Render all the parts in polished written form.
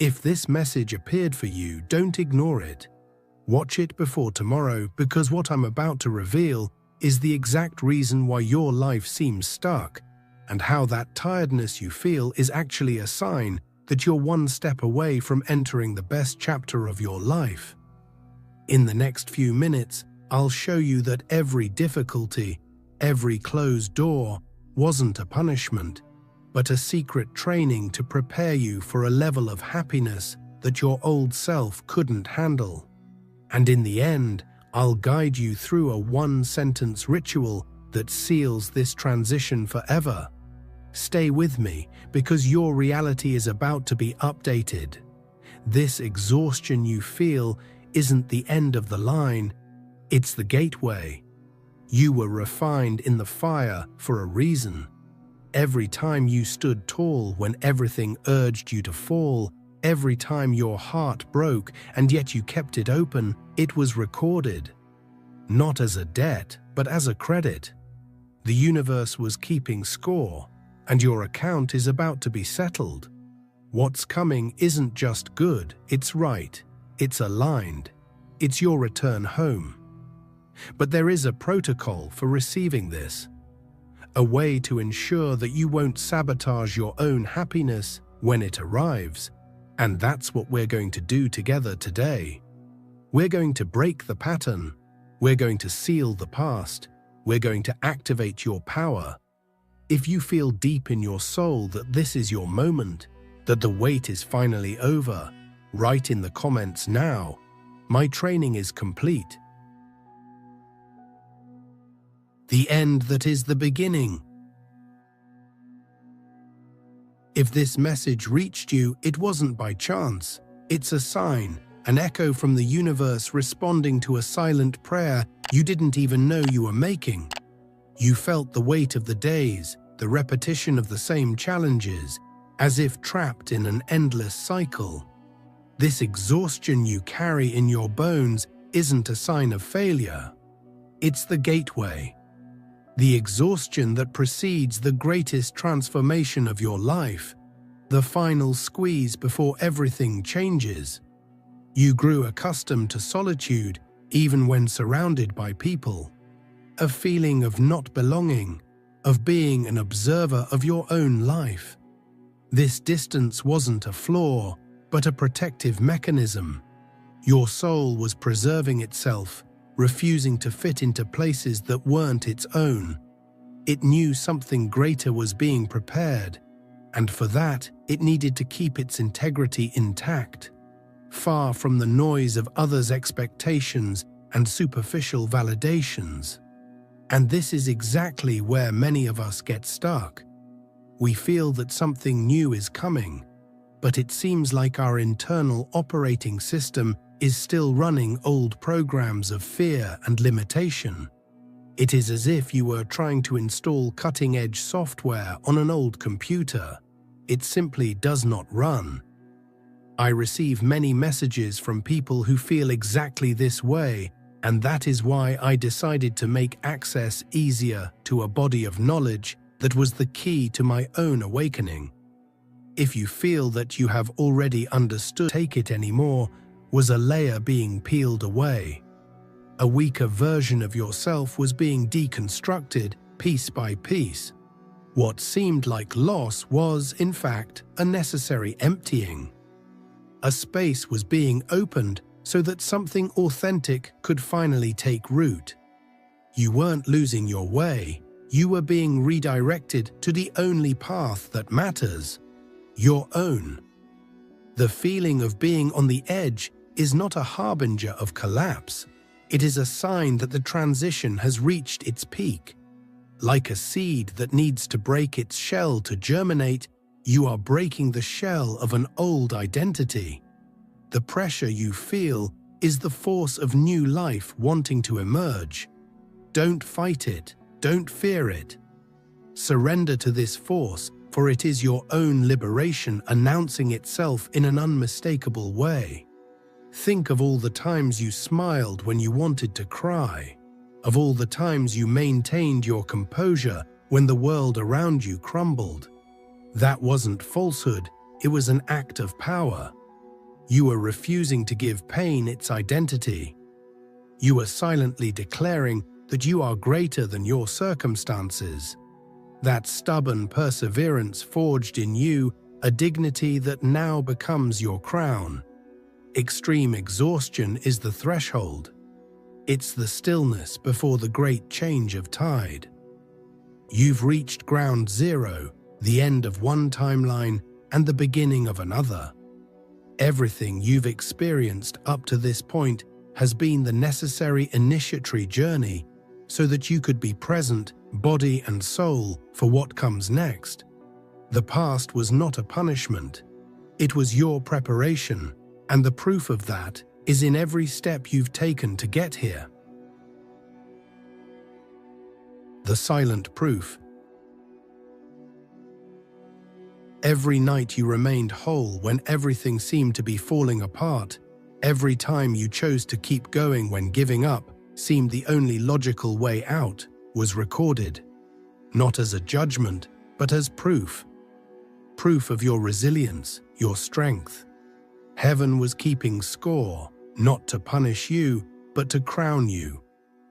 If this message appeared for you, don't ignore it. Watch it before tomorrow, because what I'm about to reveal is the exact reason why your life seems stuck, and how that tiredness you feel is actually a sign that you're one step away from entering the best chapter of your life. In the next few minutes, I'll show you that every difficulty, every closed door, wasn't a punishment, but a secret training to prepare you for a level of happiness that your old self couldn't handle. And in the end, I'll guide you through a one-sentence ritual that seals this transition forever. Stay with me, because your reality is about to be updated. This exhaustion you feel isn't the end of the line, it's the gateway. You were refined in the fire for a reason. Every time you stood tall when everything urged you to fall, every time your heart broke and yet you kept it open, it was recorded. Not as a debt, but as a credit. The universe was keeping score, and your account is about to be settled. What's coming isn't just good, it's right, it's aligned, it's your return home. But there is a protocol for receiving this, a way to ensure that you won't sabotage your own happiness when it arrives, and that's what we're going to do together today. We're going to break the pattern, we're going to seal the past, we're going to activate your power. If you feel deep in your soul that this is your moment, that the wait is finally over, write in the comments now, "My training is complete." The end that is the beginning. If this message reached you, it wasn't by chance. It's a sign, an echo from the universe responding to a silent prayer you didn't even know you were making. You felt the weight of the days, the repetition of the same challenges, as if trapped in an endless cycle. This exhaustion you carry in your bones isn't a sign of failure. It's the gateway. The exhaustion that precedes the greatest transformation of your life, the final squeeze before everything changes. You grew accustomed to solitude even when surrounded by people, a feeling of not belonging, of being an observer of your own life. This distance wasn't a flaw, but a protective mechanism. Your soul was preserving itself, refusing to fit into places that weren't its own. It knew something greater was being prepared, and for that, it needed to keep its integrity intact, far from the noise of others' expectations and superficial validations. And this is exactly where many of us get stuck. We feel that something new is coming, but it seems like our internal operating system is still running old programs of fear and limitation. It is as if you were trying to install cutting-edge software on an old computer. It simply does not run. I receive many messages from people who feel exactly this way, and that is why I decided to make access easier to a body of knowledge that was the key to my own awakening. If you feel that you have already understood take it anymore, was a layer being peeled away. A weaker version of yourself was being deconstructed piece by piece. What seemed like loss was, in fact, a necessary emptying. A space was being opened so that something authentic could finally take root. You weren't losing your way, you were being redirected to the only path that matters, your own. The feeling of being on the edge is not a harbinger of collapse. It is a sign that the transition has reached its peak. Like a seed that needs to break its shell to germinate, you are breaking the shell of an old identity. The pressure you feel is the force of new life wanting to emerge. Don't fight it, don't fear it. Surrender to this force, for it is your own liberation announcing itself in an unmistakable way. Think of all the times you smiled when you wanted to cry, of all the times you maintained your composure when the world around you crumbled. That wasn't falsehood, it was an act of power. You were refusing to give pain its identity. You were silently declaring that you are greater than your circumstances. That stubborn perseverance forged in you a dignity that now becomes your crown. Extreme exhaustion is the threshold. It's the stillness before the great change of tide. You've reached ground zero, the end of one timeline and the beginning of another. Everything you've experienced up to this point has been the necessary initiatory journey so that you could be present, body and soul, for what comes next. The past was not a punishment. It was your preparation, and the proof of that is in every step you've taken to get here. The silent proof. Every night you remained whole when everything seemed to be falling apart. Every time you chose to keep going when giving up seemed the only logical way out, was recorded. Not as a judgment, but as proof. Proof of your resilience, your strength. Heaven was keeping score, not to punish you, but to crown you.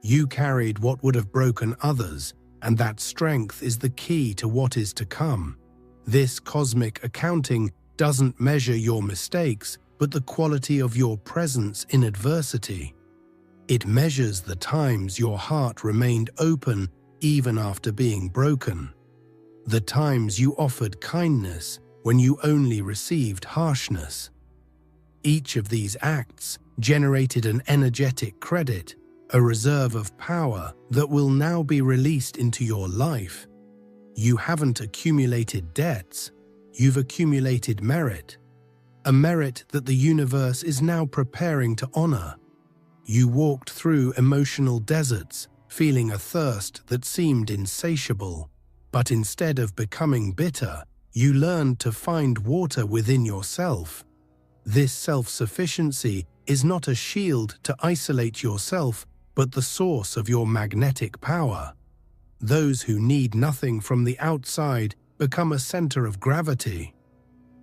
You carried what would have broken others, and that strength is the key to what is to come. This cosmic accounting doesn't measure your mistakes, but the quality of your presence in adversity. It measures the times your heart remained open even after being broken. The times you offered kindness when you only received harshness. Each of these acts generated an energetic credit, a reserve of power that will now be released into your life. You haven't accumulated debts, you've accumulated merit. A merit that the universe is now preparing to honor. You walked through emotional deserts, feeling a thirst that seemed insatiable. But instead of becoming bitter, you learned to find water within yourself. This self-sufficiency is not a shield to isolate yourself, but the source of your magnetic power. Those who need nothing from the outside become a center of gravity.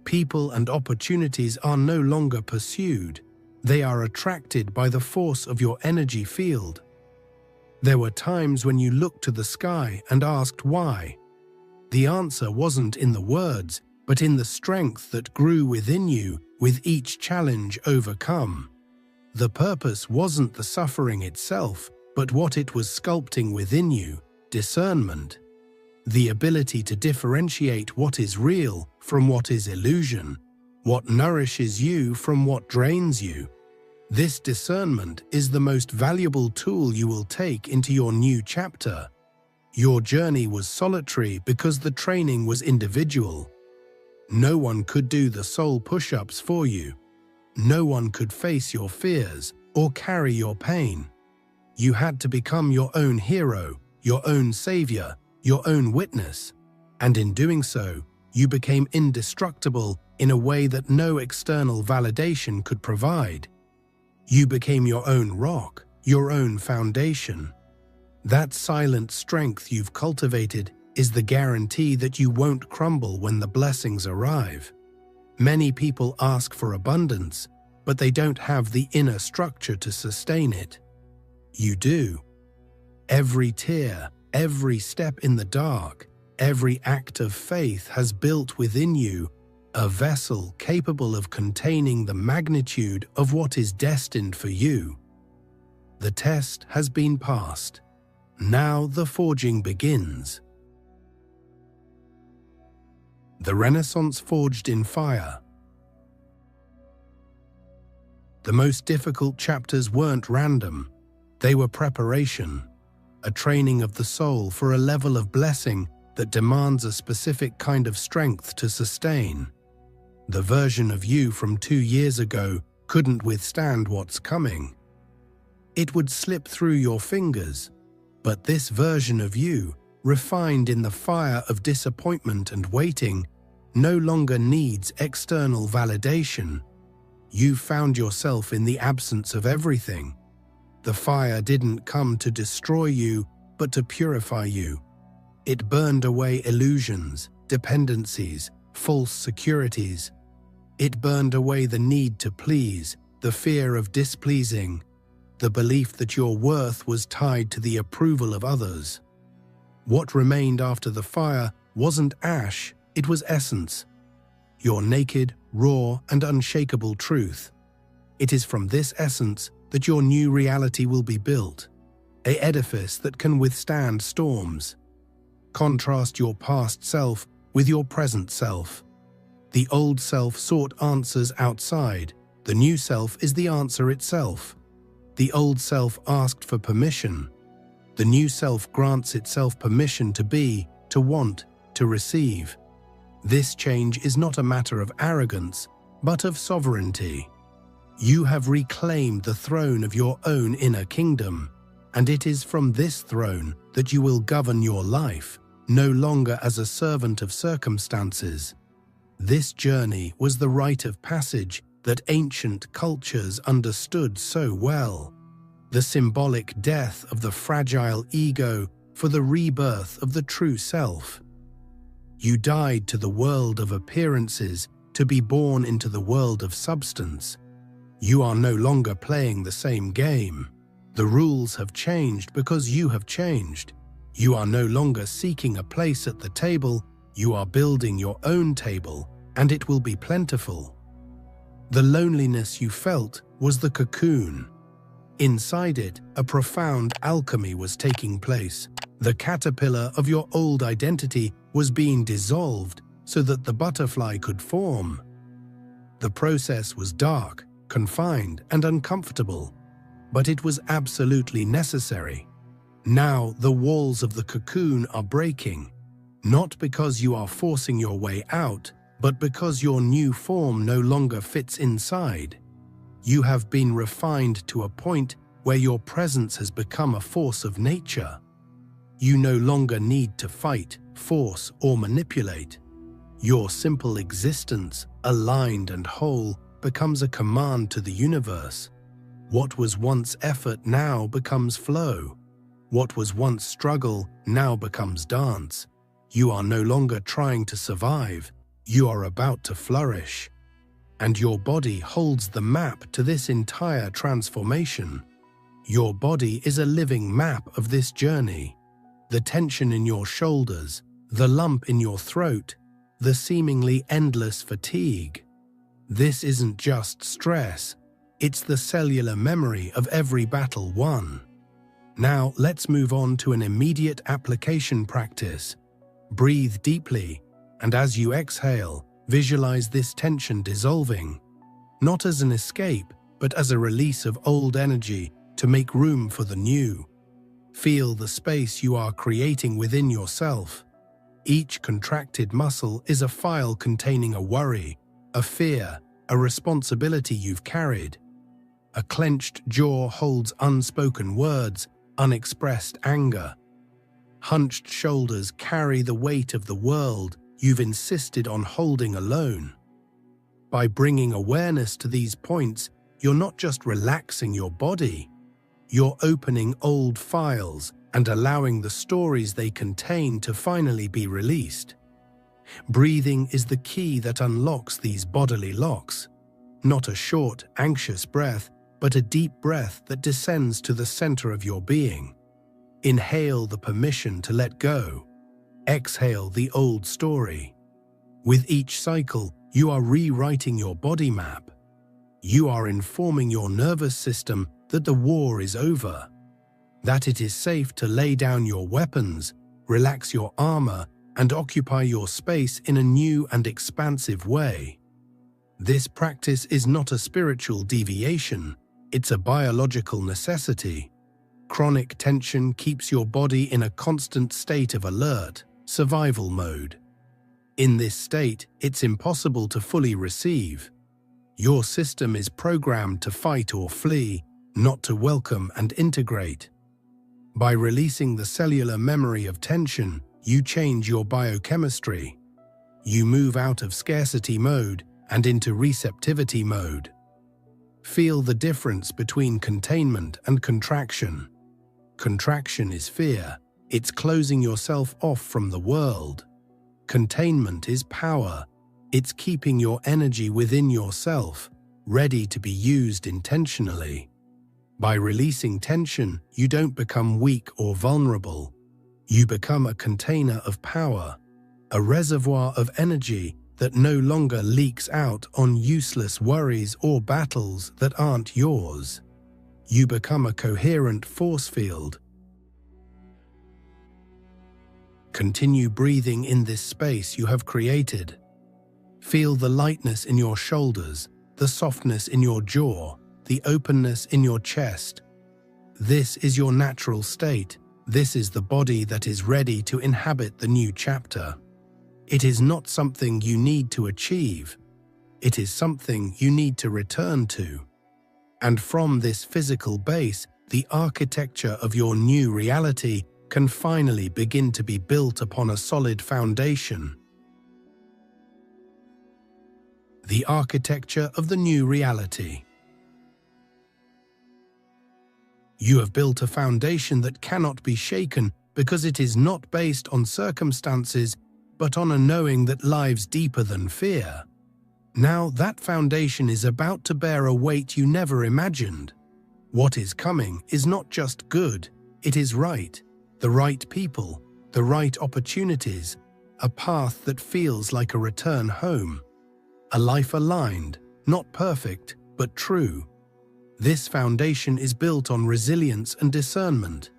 People and opportunities are no longer pursued. They are attracted by the force of your energy field. There were times when you looked to the sky and asked why. The answer wasn't in the words, but in the strength that grew within you with each challenge overcome. The purpose wasn't the suffering itself, but what it was sculpting within you, discernment. The ability to differentiate what is real from what is illusion, what nourishes you from what drains you. This discernment is the most valuable tool you will take into your new chapter. Your journey was solitary because the training was individual. No one could do the soul push-ups for you. No one could face your fears or carry your pain. You had to become your own hero, your own savior, your own witness. And in doing so, you became indestructible in a way that no external validation could provide. You became your own rock, your own foundation. That silent strength you've cultivated is the guarantee that you won't crumble when the blessings arrive. Many people ask for abundance, but they don't have the inner structure to sustain it. You do. Every tear, every step in the dark, every act of faith has built within you a vessel capable of containing the magnitude of what is destined for you. The test has been passed. Now the forging begins. The Renaissance forged in fire. The most difficult chapters weren't random. They were preparation, a training of the soul for a level of blessing that demands a specific kind of strength to sustain. The version of you from 2 years ago couldn't withstand what's coming. It would slip through your fingers, but this version of you, refined in the fire of disappointment and waiting, no longer needs external validation. You found yourself in the absence of everything. The fire didn't come to destroy you, but to purify you. It burned away illusions, dependencies, false securities. It burned away the need to please, the fear of displeasing, the belief that your worth was tied to the approval of others. What remained after the fire wasn't ash, it was essence. Your naked, raw, and unshakable truth. It is from this essence that your new reality will be built, an edifice that can withstand storms. Contrast your past self with your present self. The old self sought answers outside. The new self is the answer itself. The old self asked for permission. The new self grants itself permission to be, to want, to receive. This change is not a matter of arrogance, but of sovereignty. You have reclaimed the throne of your own inner kingdom, and it is from this throne that you will govern your life, no longer as a servant of circumstances. This journey was the rite of passage that ancient cultures understood so well, the symbolic death of the fragile ego for the rebirth of the true self. You died to the world of appearances to be born into the world of substance. You are no longer playing the same game. The rules have changed because you have changed. You are no longer seeking a place at the table, you are building your own table, and it will be plentiful. The loneliness you felt was the cocoon. Inside it, a profound alchemy was taking place. The caterpillar of your old identity was being dissolved so that the butterfly could form. The process was dark, confined, and uncomfortable, but it was absolutely necessary. Now the walls of the cocoon are breaking, not because you are forcing your way out, but because your new form no longer fits inside. You have been refined to a point where your presence has become a force of nature. You no longer need to fight, force, or manipulate. Your simple existence, aligned and whole, becomes a command to the universe. What was once effort now becomes flow. What was once struggle now becomes dance. You are no longer trying to survive, you are about to flourish. And your body holds the map to this entire transformation. Your body is a living map of this journey. The tension in your shoulders, the lump in your throat, the seemingly endless fatigue. This isn't just stress, it's the cellular memory of every battle won. Now let's move on to an immediate application practice. Breathe deeply, and as you exhale, visualize this tension dissolving, not as an escape, but as a release of old energy to make room for the new. Feel the space you are creating within yourself. Each contracted muscle is a file containing a worry, a fear, a responsibility you've carried. A clenched jaw holds unspoken words, unexpressed anger. Hunched shoulders carry the weight of the world you've insisted on holding alone. By bringing awareness to these points, you're not just relaxing your body, you're opening old files and allowing the stories they contain to finally be released. Breathing is the key that unlocks these bodily locks. Not a short, anxious breath, but a deep breath that descends to the center of your being. Inhale the permission to let go. Exhale the old story. With each cycle, you are rewriting your body map. You are informing your nervous system that the war is over, that it is safe to lay down your weapons, relax your armor, and occupy your space in a new and expansive way. This practice is not a spiritual deviation, it's a biological necessity. Chronic tension keeps your body in a constant state of alert, survival mode. In this state, it's impossible to fully receive. Your system is programmed to fight or flee, not to welcome and integrate. By releasing the cellular memory of tension, you change your biochemistry. You move out of scarcity mode and into receptivity mode. Feel the difference between containment and contraction. Contraction is fear. It's closing yourself off from the world. Containment is power. It's keeping your energy within yourself, ready to be used intentionally. By releasing tension, you don't become weak or vulnerable. You become a container of power, a reservoir of energy that no longer leaks out on useless worries or battles that aren't yours. You become a coherent force field. Continue breathing in this space you have created. Feel the lightness in your shoulders, the softness in your jaw, the openness in your chest. This is your natural state. This is the body that is ready to inhabit the new chapter. It is not something you need to achieve. It is something you need to return to. And from this physical base, the architecture of your new reality can finally begin to be built upon a solid foundation. The architecture of the new reality. You have built a foundation that cannot be shaken because it is not based on circumstances, but on a knowing that lies deeper than fear. Now that foundation is about to bear a weight you never imagined. What is coming is not just good, it is right. The right people, the right opportunities, a path that feels like a return home. A life aligned, not perfect, but true. This foundation is built on resilience and discernment.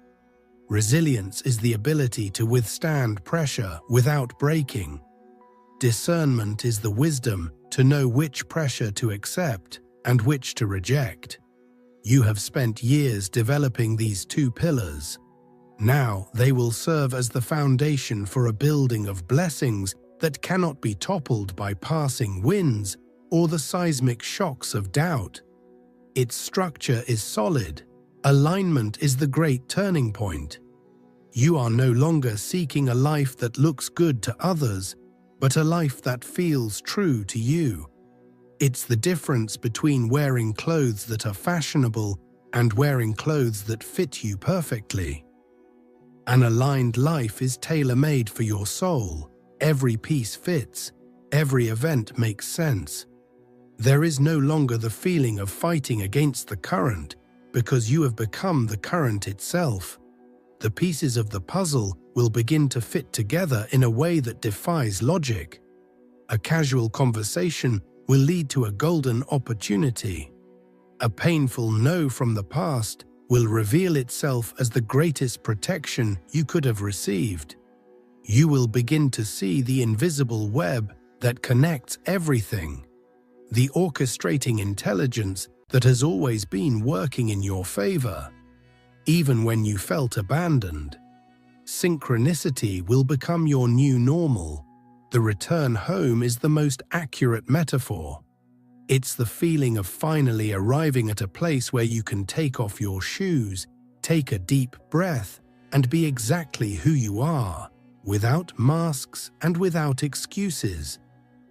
Resilience is the ability to withstand pressure without breaking. Discernment is the wisdom to know which pressure to accept and which to reject. You have spent years developing these two pillars. Now they will serve as the foundation for a building of blessings that cannot be toppled by passing winds or the seismic shocks of doubt. Its structure is solid. Alignment is the great turning point. You are no longer seeking a life that looks good to others, but a life that feels true to you. It's the difference between wearing clothes that are fashionable and wearing clothes that fit you perfectly. An aligned life is tailor-made for your soul. Every piece fits. Every event makes sense. There is no longer the feeling of fighting against the current because you have become the current itself. The pieces of the puzzle will begin to fit together in a way that defies logic. A casual conversation will lead to a golden opportunity. A painful no from the past will reveal itself as the greatest protection you could have received. You will begin to see the invisible web that connects everything, the orchestrating intelligence that has always been working in your favor, even when you felt abandoned. Synchronicity will become your new normal. The return home is the most accurate metaphor. It's the feeling of finally arriving at a place where you can take off your shoes, take a deep breath, and be exactly who you are, without masks and without excuses.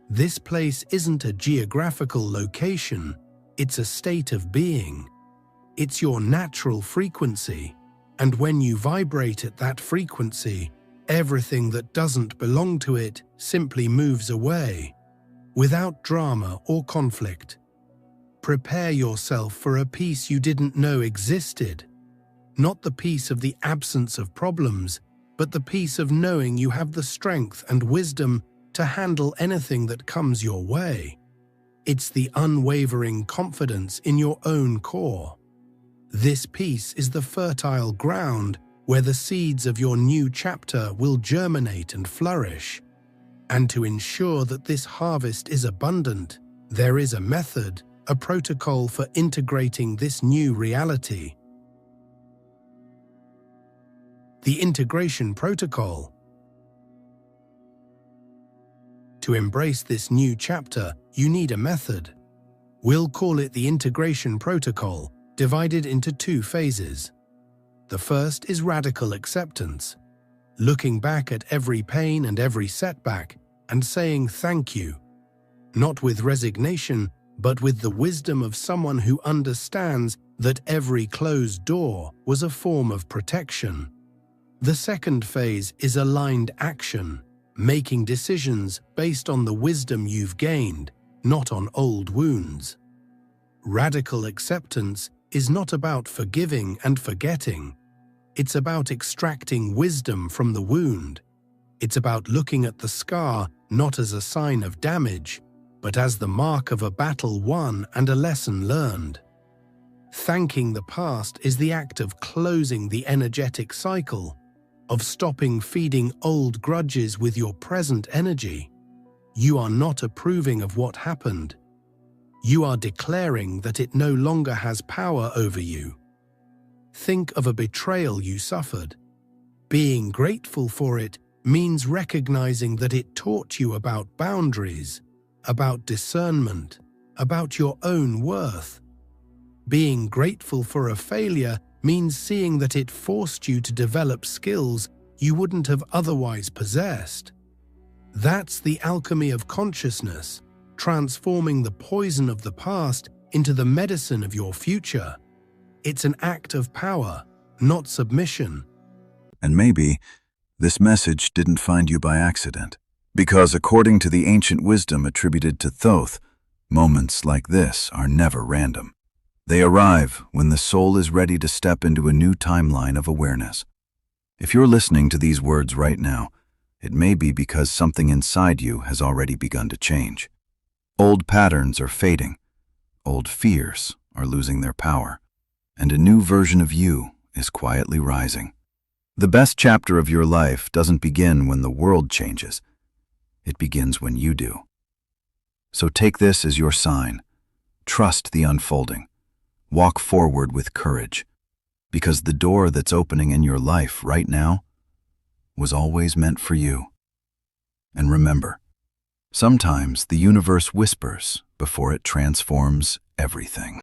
This place isn't a geographical location, it's a state of being. It's your natural frequency, and when you vibrate at that frequency, everything that doesn't belong to it simply moves away, without drama or conflict. Prepare yourself for a peace you didn't know existed. Not the peace of the absence of problems, but the peace of knowing you have the strength and wisdom to handle anything that comes your way. It's the unwavering confidence in your own core. This peace is the fertile ground where the seeds of your new chapter will germinate and flourish. And to ensure that this harvest is abundant, there is a method, a protocol for integrating this new reality. The integration protocol. To embrace this new chapter, you need a method. We'll call it the integration protocol, divided into two phases. The first is radical acceptance, looking back at every pain and every setback and saying thank you, not with resignation, but with the wisdom of someone who understands that every closed door was a form of protection. The second phase is aligned action, making decisions based on the wisdom you've gained, not on old wounds. Radical acceptance is not about forgiving and forgetting. It's about extracting wisdom from the wound. It's about looking at the scar not as a sign of damage, but as the mark of a battle won and a lesson learned. Thanking the past is the act of closing the energetic cycle, of stopping feeding old grudges with your present energy. You are not approving of what happened. You are declaring that it no longer has power over you. Think of a betrayal you suffered. Being grateful for it means recognizing that it taught you about boundaries, about discernment, about your own worth. Being grateful for a failure means seeing that it forced you to develop skills you wouldn't have otherwise possessed. That's the alchemy of consciousness, transforming the poison of the past into the medicine of your future. It's an act of power, not submission. And maybe this message didn't find you by accident, because according to the ancient wisdom attributed to Thoth, moments like this are never random. They arrive when the soul is ready to step into a new timeline of awareness. If you're listening to these words right now, it may be because something inside you has already begun to change. Old patterns are fading, old fears are losing their power, and a new version of you is quietly rising. The best chapter of your life doesn't begin when the world changes. It begins when you do. So take this as your sign. Trust the unfolding. Walk forward with courage, because the door that's opening in your life right now was always meant for you. And remember, sometimes the universe whispers before it transforms everything.